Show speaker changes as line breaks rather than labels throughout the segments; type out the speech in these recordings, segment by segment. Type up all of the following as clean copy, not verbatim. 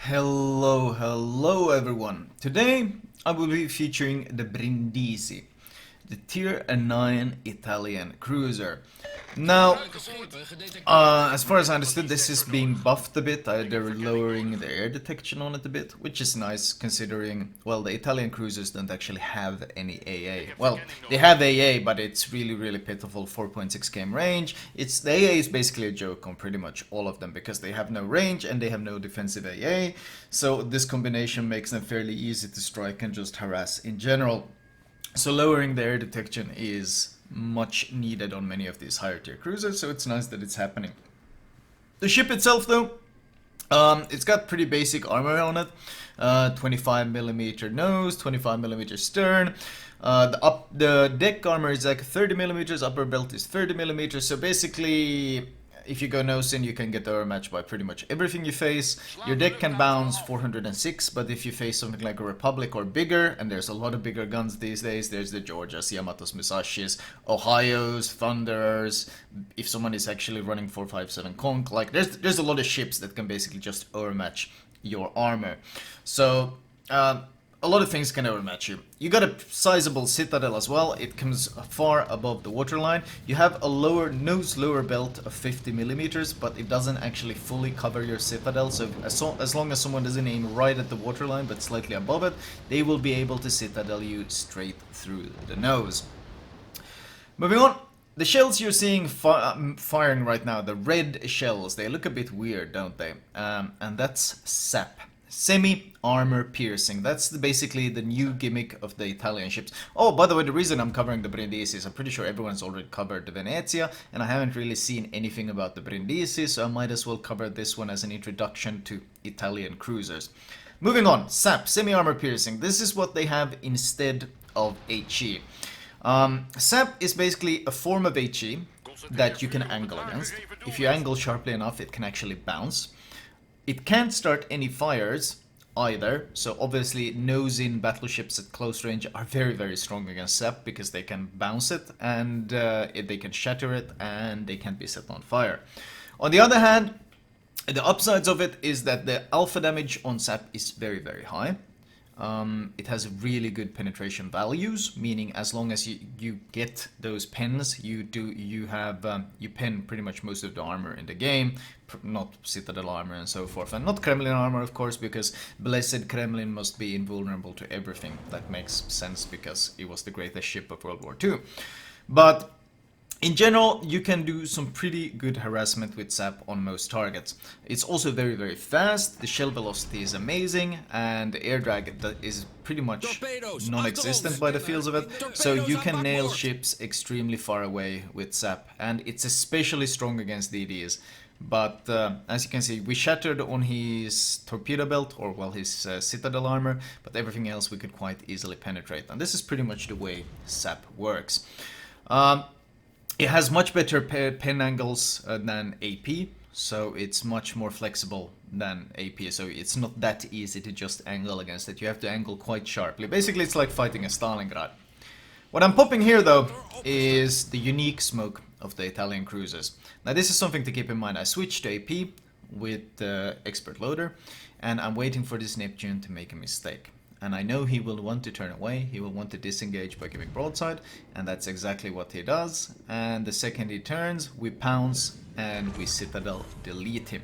Hello everyone. Today I will be featuring the Brindisi, the Tier 9 Italian cruiser. Now, as far as I understood, this is being buffed a bit. They're lowering the air detection on it a bit, which is nice considering, well, the Italian cruisers don't actually have any AA. Well, they have AA, but it's really pitiful 4.6 km range. The AA is basically a joke on pretty much all of them because they have no range and they have no defensive AA. So this combination makes them fairly easy to strike and just harass in general. So lowering the air detection is much needed on many of these higher tier cruisers, so it's nice that it's happening. The ship itself though, it's got pretty basic armor on it. 25mm nose, 25mm stern. The deck armor is like 30mm, upper belt is 30mm, so basically if you go nose in, you can get overmatched by pretty much everything you face. Your deck can bounce 406, but if you face something like a Republic or bigger, and there's a lot of bigger guns these days, there's the Georgias, Yamatos, Musashis, Ohios, Thunderers. If someone is actually running 457 Conch, like there's a lot of ships that can basically just overmatch your armor. So a lot of things can overmatch you. You got a sizable citadel as well. It comes far above the waterline. You have a lower belt of 50mm, but it doesn't actually fully cover your citadel. So as long as someone doesn't aim right at the waterline but slightly above it, they will be able to citadel you straight through the nose. Moving on. The shells you're seeing firing right now, the red shells, they look a bit weird, don't they? And that's SAP. Semi-armor piercing. That's basically the new gimmick of the Italian ships. Oh, by the way, the reason I'm covering the Brindisi is I'm pretty sure everyone's already covered the Venezia, and I haven't really seen anything about the Brindisi, so I might as well cover this one as an introduction to Italian cruisers. Moving on, SAP, semi-armor piercing. This is what they have instead of HE. SAP is basically a form of HE that you can angle against. If you angle sharply enough, it can actually bounce. It can't start any fires either, so obviously nose-in battleships at close range are very strong against SAP because they can bounce it and they can shatter it and they can't be set on fire. On the other hand, the upsides of it is that the alpha damage on SAP is very high. It has really good penetration values, meaning as long as you get those pens, you pen pretty much most of the armor in the game, not Citadel armor and so forth, and not Kremlin armor of course, because Blessed Kremlin must be invulnerable to everything. That makes sense because it was the greatest ship of World War II. But in general, you can do some pretty good harassment with SAP on most targets. It's also very fast, the shell velocity is amazing, and the air drag is pretty much non-existent by the feels of it, so you can nail ships extremely far away with SAP, and it's especially strong against DDs. But as you can see, we shattered on his torpedo belt, or well, his citadel armor, but everything else we could quite easily penetrate, and this is pretty much the way SAP works. It has much better pen angles than AP, so it's much more flexible than AP, so it's not that easy to just angle against it. You have to angle quite sharply. Basically, it's like fighting a Stalingrad. What I'm popping here, though, is the unique smoke of the Italian cruisers. Now, this is something to keep in mind. I switched to AP with the expert loader, and I'm waiting for this Neptune to make a mistake. And I know he will want to turn away, he will want to disengage by giving broadside, and that's exactly what he does. And the second he turns, we pounce and we Citadel delete him.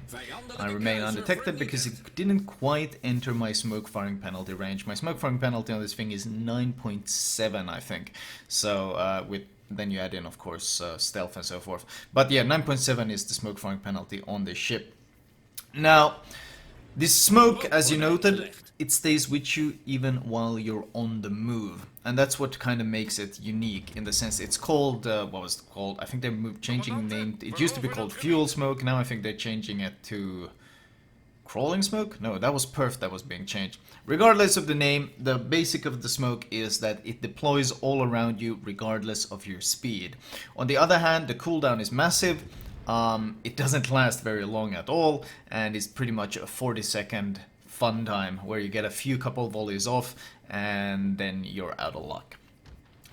I remain undetected because he didn't quite enter my smoke firing penalty range. My smoke firing penalty on this thing is 9.7, I think. So then you add in, of course, stealth and so forth. But yeah, 9.7 is the smoke firing penalty on this ship. Now, this smoke, as you noted, it stays with you even while you're on the move, and that's what kind of makes it unique in the sense it's called, what was it called? I think they're changing the name. It used to be called fuel smoke, now I think they're changing it to crawling smoke? No, that was perf that was being changed. Regardless of the name, the basic of the smoke is that it deploys all around you regardless of your speed. On the other hand, the cooldown is massive. It doesn't last very long at all, and it's pretty much a 40-second fun time where you get a couple volleys off and then you're out of luck.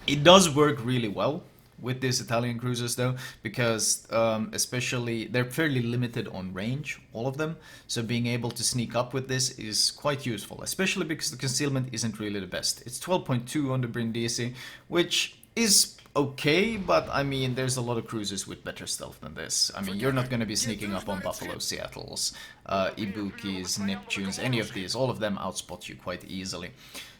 It does work really well with these Italian cruisers though, because especially they're fairly limited on range, all of them. So being able to sneak up with this is quite useful, especially because the concealment isn't really the best. It's 12.2 on the Brindisi, which is okay, but I mean, there's a lot of cruisers with better stealth than this. I mean, you're not going to be sneaking up on Buffalo, Seattles, Ibukis, Neptunes, any of these. All of them outspot you quite easily.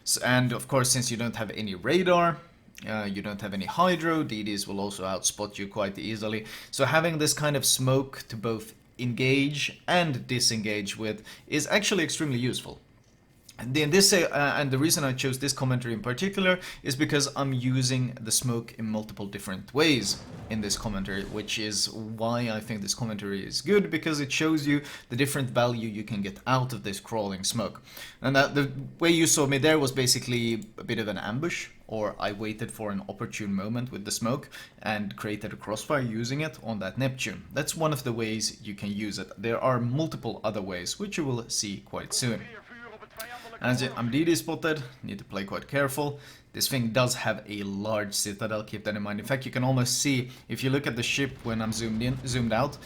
So, and of course, since you don't have any radar, you don't have any hydro, DDs will also outspot you quite easily. So having this kind of smoke to both engage and disengage with is actually extremely useful. And the reason I chose this commentary in particular is because I'm using the smoke in multiple different ways in this commentary, which is why I think this commentary is good, because it shows you the different value you can get out of this crawling smoke. And the way you saw me there was basically a bit of an ambush, or I waited for an opportune moment with the smoke and created a crossfire using it on that Neptune. That's one of the ways you can use it. There are multiple other ways, which you will see quite soon. As I'm DD spotted, need to play quite careful. This thing does have a large citadel, keep that in mind. In fact, you can almost see, if you look at the ship when I'm zoomed out,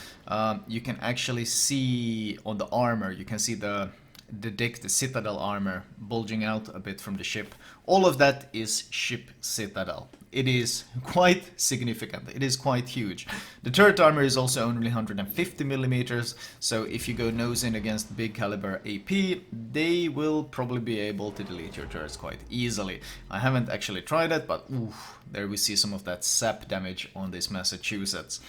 you can actually see on the armor, you can see the deck, the citadel armor bulging out a bit from the ship. All of that is ship citadel. It is quite significant. It is quite huge. The turret armor is also only 150 millimeters, so if you go nose in against big caliber AP, they will probably be able to delete your turrets quite easily. I haven't actually tried it, but oof, there we see some of that sap damage on this Massachusetts.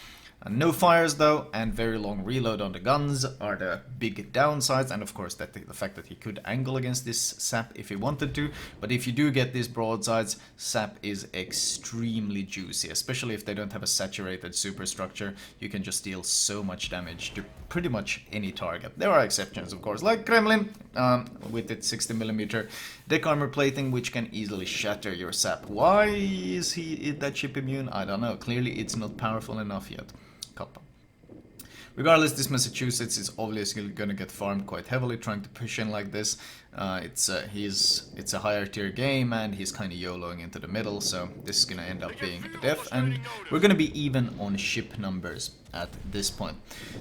No fires though, and very long reload on the guns are the big downsides, and of course the fact that he could angle against this sap if he wanted to. But if you do get these broadsides, sap is extremely juicy, especially if they don't have a saturated superstructure. You can just deal so much damage to pretty much any target. There are exceptions, of course, like Kremlin with its 60mm deck armor plating, which can easily shatter your sap. Why is that ship immune? I don't know. Clearly it's not powerful enough yet. Kappa. Regardless, this Massachusetts is obviously going to get farmed quite heavily trying to push in like this. It's a higher tier game, and he's kind of YOLOing into the middle, so this is going to end up being a death, and we're going to be even on ship numbers at this point.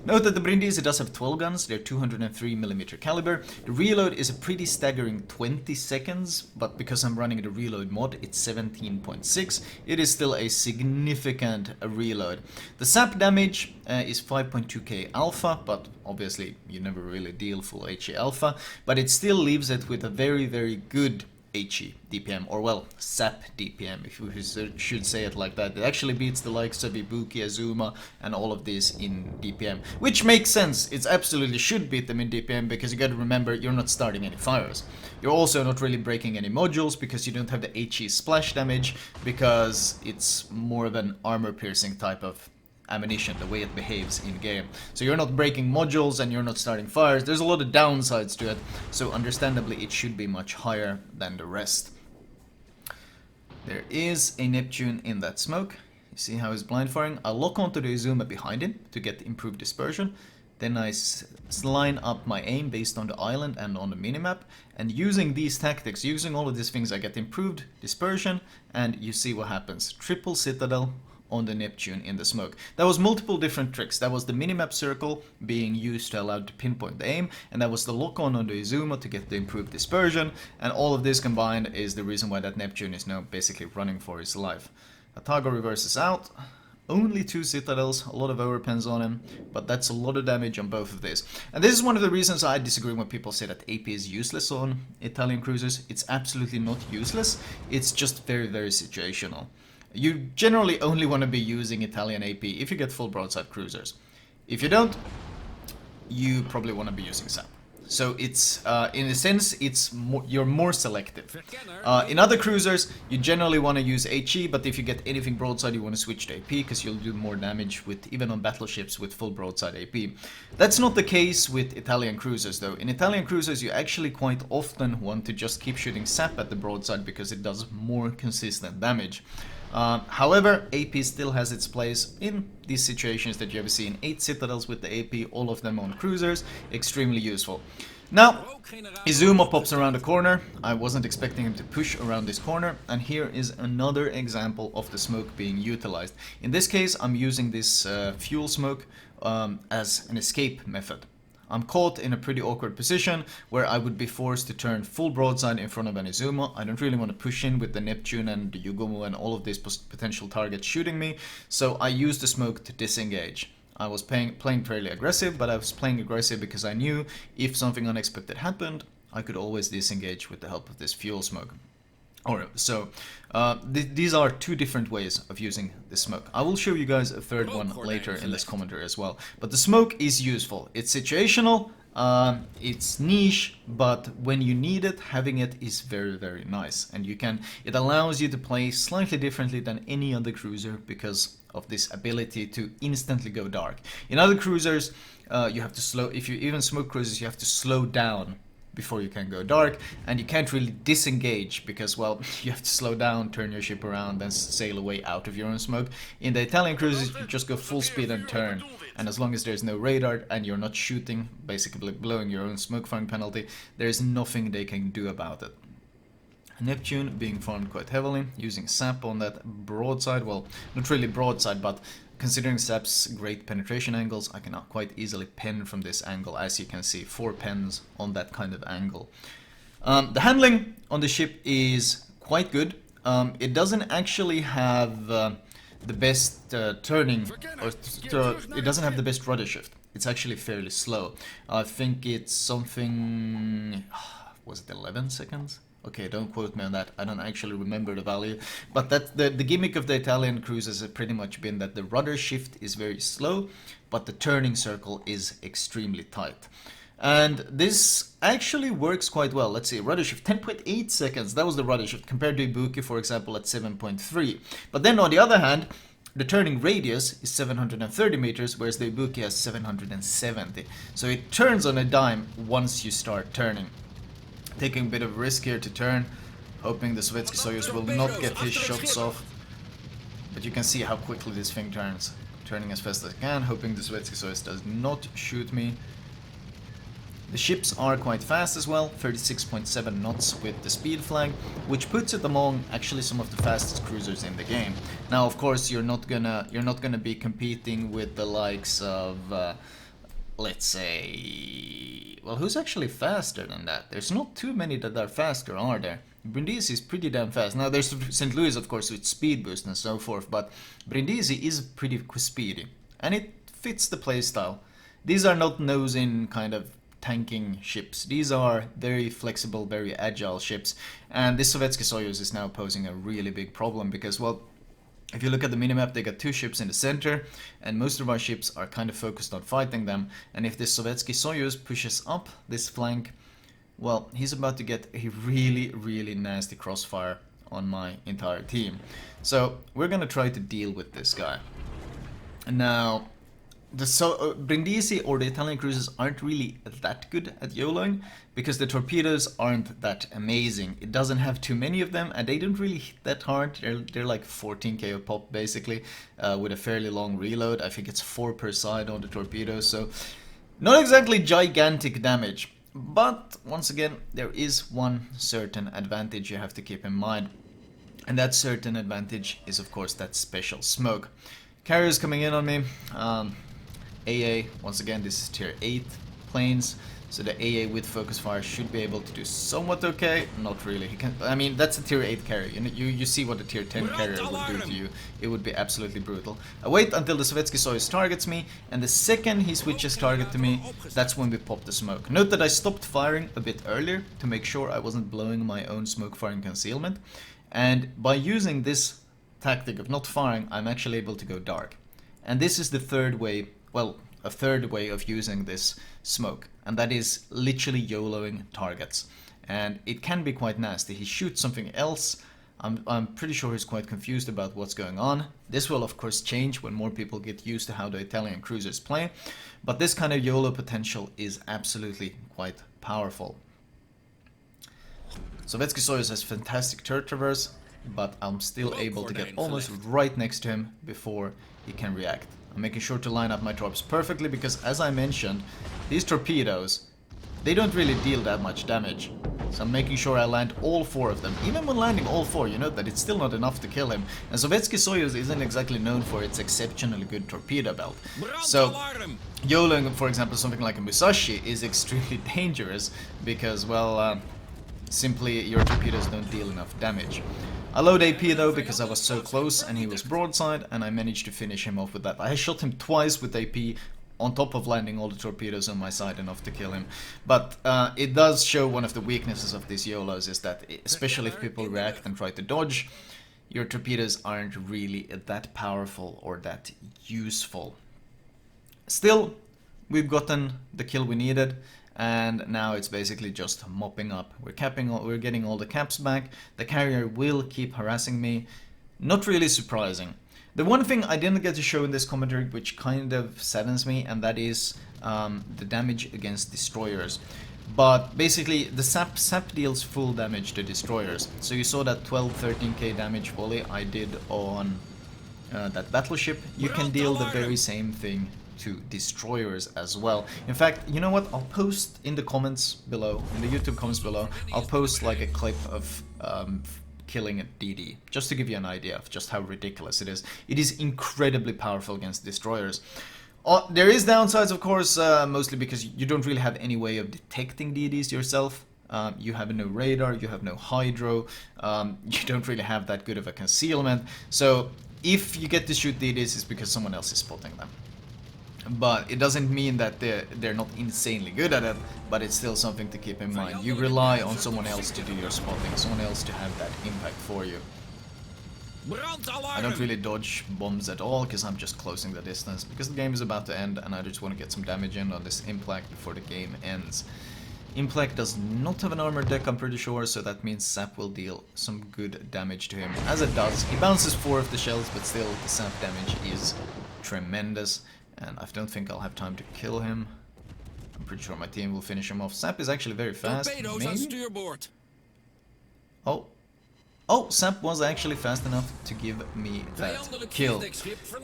Note that the Brindisi does have 12 guns, they're 203mm caliber. The reload is a pretty staggering 20 seconds, but because I'm running the reload mod, it's 17.6. It is still a significant reload. The sap damage is 5.2k alpha, but obviously you never really deal full HE alpha, but it still leaves it with a very, very good HE DPM, or well, SAP DPM, if we should say it like that. It actually beats the likes of Ibuki, Azuma, and all of these in DPM, which makes sense. It absolutely should beat them in DPM, because you gotta remember, you're not starting any fires. You're also not really breaking any modules, because you don't have the HE splash damage, because it's more of an armor-piercing type of ammunition, the way it behaves in game. So you're not breaking modules and you're not starting fires. There's a lot of downsides to it, so understandably it should be much higher than the rest. There is a Neptune in that smoke. You see how he's blind firing? I'll lock onto the Izuma behind him to get improved dispersion. Then I line up my aim based on the island and on the minimap, and using these tactics, using all of these things, I get improved dispersion, and you see what happens. Triple citadel on the Neptune in the smoke. That was multiple different tricks. That was the minimap circle being used to allow to pinpoint the aim, and that was the lock-on the Izuma to get the improved dispersion, and all of this combined is the reason why that Neptune is now basically running for his life. Atago reverses out. Only 2 citadels, a lot of overpens on him, but that's a lot of damage on both of these. And this is one of the reasons I disagree when people say that AP is useless on Italian cruisers. It's absolutely not useless, it's just very, very situational. You generally only want to be using Italian AP if you get full broadside cruisers. If you don't, you probably want to be using SAP. So it's, in a sense, you're more selective. In other cruisers, you generally want to use HE, but if you get anything broadside, you want to switch to AP, because you'll do more damage with, even on battleships with full broadside AP. That's not the case with Italian cruisers, though. In Italian cruisers, you actually quite often want to just keep shooting SAP at the broadside, because it does more consistent damage. However, AP still has its place in these situations that you ever see in 8 citadels with the AP, all of them on cruisers, extremely useful. Now, Izuma pops around the corner. I wasn't expecting him to push around this corner, and here is another example of the smoke being utilized. In this case, I'm using this fuel smoke as an escape method. I'm caught in a pretty awkward position where I would be forced to turn full broadside in front of an Izuma. I don't really want to push in with the Neptune and the Yugumo and all of these potential targets shooting me, so I used the smoke to disengage. I was playing fairly aggressive, but I was playing aggressive because I knew if something unexpected happened, I could always disengage with the help of this fuel smoke. These are two different ways of using the smoke. I will show you guys a third one later in this commentary as well. But the smoke is useful. It's situational, it's niche, but when you need it, having it is very, very nice. And it allows you to play slightly differently than any other cruiser because of this ability to instantly go dark. In other cruisers, you have to slow, if you even smoke cruisers, you have to slow down before you can go dark, and you can't really disengage because, well, you have to slow down, turn your ship around, then sail away out of your own smoke. In the Italian cruises, you just go full speed and turn, and as long as there's no radar and you're not shooting, basically blowing your own smoke firing penalty, there's nothing they can do about it. Neptune being farmed quite heavily, using sap on that broadside, well, not really broadside, but considering sap's great penetration angles, I can quite easily pen from this angle, as you can see, 4 pens on that kind of angle. The handling on the ship is quite good. It doesn't actually have the best turning, or it doesn't have the best rudder shift. It's actually fairly slow. I think it's something, was it 11 seconds? Okay, don't quote me on that. I don't actually remember the value. But the gimmick of the Italian cruises has pretty much been that the rudder shift is very slow, but the turning circle is extremely tight. And this actually works quite well. Let's see, rudder shift 10.8 seconds. That was the rudder shift compared to Ibuki, for example, at 7.3. But then on the other hand, the turning radius is 730 meters, whereas the Ibuki has 770. So it turns on a dime once you start turning. Taking a bit of risk here to turn, hoping the Sovietsky Soyuz will not get his shots off. But you can see how quickly this thing turns. Turning as fast as I can, hoping the Sovietsky Soyuz does not shoot me. The ships are quite fast as well, 36.7 knots with the speed flag, which puts it among actually some of the fastest cruisers in the game. Now, of course, you're not gonna be competing with the likes of let's say, well, who's actually faster than that? There's not too many that are faster, are there? Brindisi is pretty damn fast. Now there's St. Louis, of course, with speed boost and so forth, but Brindisi is pretty speedy, and it fits the playstyle. These are not nose-in kind of tanking ships. These are very flexible, very agile ships, and this Sovietsky Soyuz is now posing a really big problem because, well, if you look at the minimap, they got 2 ships in the center, and most of our ships are kind of focused on fighting them. And if this Sovietsky Soyuz pushes up this flank, well, he's about to get a really, really nasty crossfire on my entire team. So we're gonna try to deal with this guy. Now, Brindisi or the Italian cruisers aren't really that good at YOLOing because the torpedoes aren't that amazing. It doesn't have too many of them, and they don't really hit that hard. They're like 14k a pop basically, with a fairly long reload. I think it's 4 per side on the torpedoes, so not exactly gigantic damage. But once again, there is one certain advantage you have to keep in mind, and that certain advantage is, of course, that special smoke. Carriers coming in on me. AA, once again, this is tier 8 planes, so the AA with focus fire should be able to do somewhat okay. Not really. He can, I mean, that's a tier 8 carrier. You see what a tier 10 carrier would do to you. It would be absolutely brutal. I wait until the Sovietsky Soyuz targets me, and the second he switches target to me, that's when we pop the smoke. Note that I stopped firing a bit earlier to make sure I wasn't blowing my own smoke firing concealment, and by using this tactic of not firing, I'm actually able to go dark. And this is the third way, well, a third way of using this smoke, and that is literally YOLOing targets. And it can be quite nasty. He shoots something else. I'm pretty sure he's quite confused about what's going on. This will of course change when more people get used to how the Italian cruisers play, but this kind of YOLO potential is absolutely quite powerful. Sovietsky Soyuz has fantastic turret traverse, but I'm still able to get almost right next to him before he can react. I'm making sure to line up my torps perfectly because, as I mentioned, these torpedoes, they don't really deal that much damage. So I'm making sure I land all 4 of them. Even when landing all 4, you know that it's still not enough to kill him. And Sovietsky Soyuz isn't exactly known for its exceptionally good torpedo belt. So Yolo, for example, something like a Musashi is extremely dangerous because, well, simply your torpedoes don't deal enough damage. I load AP though because I was so close and he was broadside, and I managed to finish him off with that. I shot him twice with AP on top of landing all the torpedoes on my side enough to kill him. But it does show one of the weaknesses of these Yolos is that, especially if people react and try to dodge, your torpedoes aren't really that powerful or that useful. Still, we've gotten the kill we needed, and now it's basically just mopping up. We're getting all the caps back. The carrier will keep harassing me. Not really surprising. The one thing I didn't get to show in this commentary, which kind of saddens me, and that is the damage against destroyers. But basically, the SAP deals full damage to destroyers. So you saw that 12-13k damage volley I did on that battleship. You can deal the very same thing to destroyers as well. In fact, you know what? I'll post in the comments below, in the YouTube comments below, I'll post like a clip of killing a DD, just to give you an idea of just how ridiculous it is. It is incredibly powerful against destroyers. There is downsides, of course, mostly because you don't really have any way of detecting DDs yourself. You have no radar, you have no hydro, you don't really have that good of a concealment. So if you get to shoot DDs, it's because someone else is spotting them. But it doesn't mean that they're not insanely good at it, but it's still something to keep in mind. You rely on someone else to do your spotting, someone else to have that impact for you. I don't really dodge bombs at all, because I'm just closing the distance, because the game is about to end and I just want to get some damage in on this Implak before the game ends. Implak does not have an armored deck, I'm pretty sure, so that means SAP will deal some good damage to him, as it does. He bounces 4 of the shells, but still the SAP damage is tremendous. And I don't think I'll have time to kill him. I'm pretty sure my team will finish him off. SAP is actually very fast. Maybe? Oh, SAP was actually fast enough to give me that kill.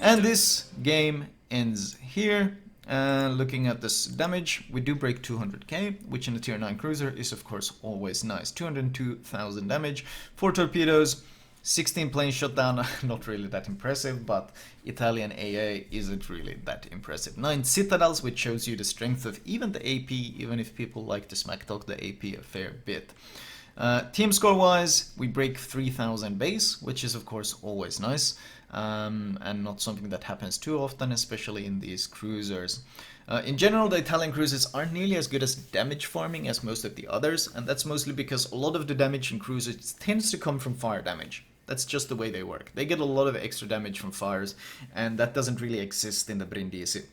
And this game ends here. Looking at this damage, we do break 200k, which in a tier 9 cruiser is of course always nice. 202,000 damage, 4 torpedoes, 16 planes shot down, not really that impressive, but Italian AA isn't really that impressive. 9 citadels, which shows you the strength of even the AP, even if people like to smack talk the AP a fair bit. Team score wise, we break 3,000 base, which is of course always nice, and not something that happens too often, especially in these cruisers. In general, the Italian cruisers aren't nearly as good as damage farming as most of the others, and that's mostly because a lot of the damage in cruisers tends to come from fire damage. That's just the way they work. They get a lot of extra damage from fires, and that doesn't really exist in the Brindisi.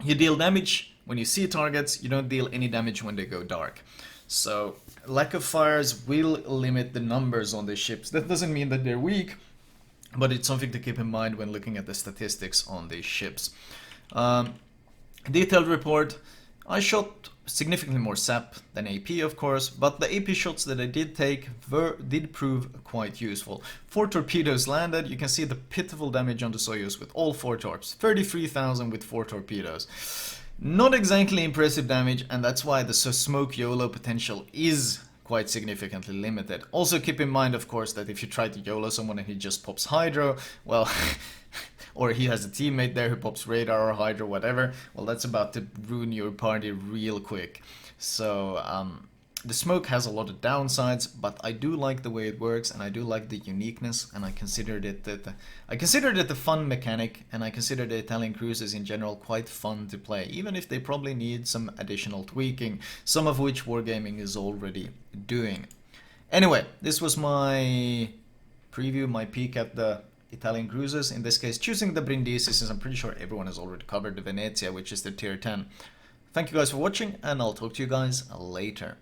You deal damage when you see targets, you don't deal any damage when they go dark. So, lack of fires will limit the numbers on the ships. That doesn't mean that they're weak, but it's something to keep in mind when looking at the statistics on these ships. Detailed report. I shot significantly more SAP than AP, of course, but the AP shots that I did take did prove quite useful. 4 torpedoes landed. You can see the pitiful damage on the Soyuz with all 4 torps. 33,000 with 4 torpedoes. Not exactly impressive damage, and that's why the smoke YOLO potential is quite significantly limited. Also keep in mind, of course, that if you try to YOLO someone and he just pops hydro, well, or he has a teammate there who pops radar or hydro, whatever, well, that's about to ruin your party real quick. So the smoke has a lot of downsides, but I do like the way it works, and I do like the uniqueness, and I considered it a fun mechanic, and I consider the Italian cruisers in general quite fun to play, even if they probably need some additional tweaking, some of which Wargaming is already doing. Anyway, this was my preview, my peek at the Italian cruisers, in this case choosing the Brindisi, since I'm pretty sure everyone has already covered the Venezia, which is the tier 10. Thank you guys for watching, and I'll talk to you guys later.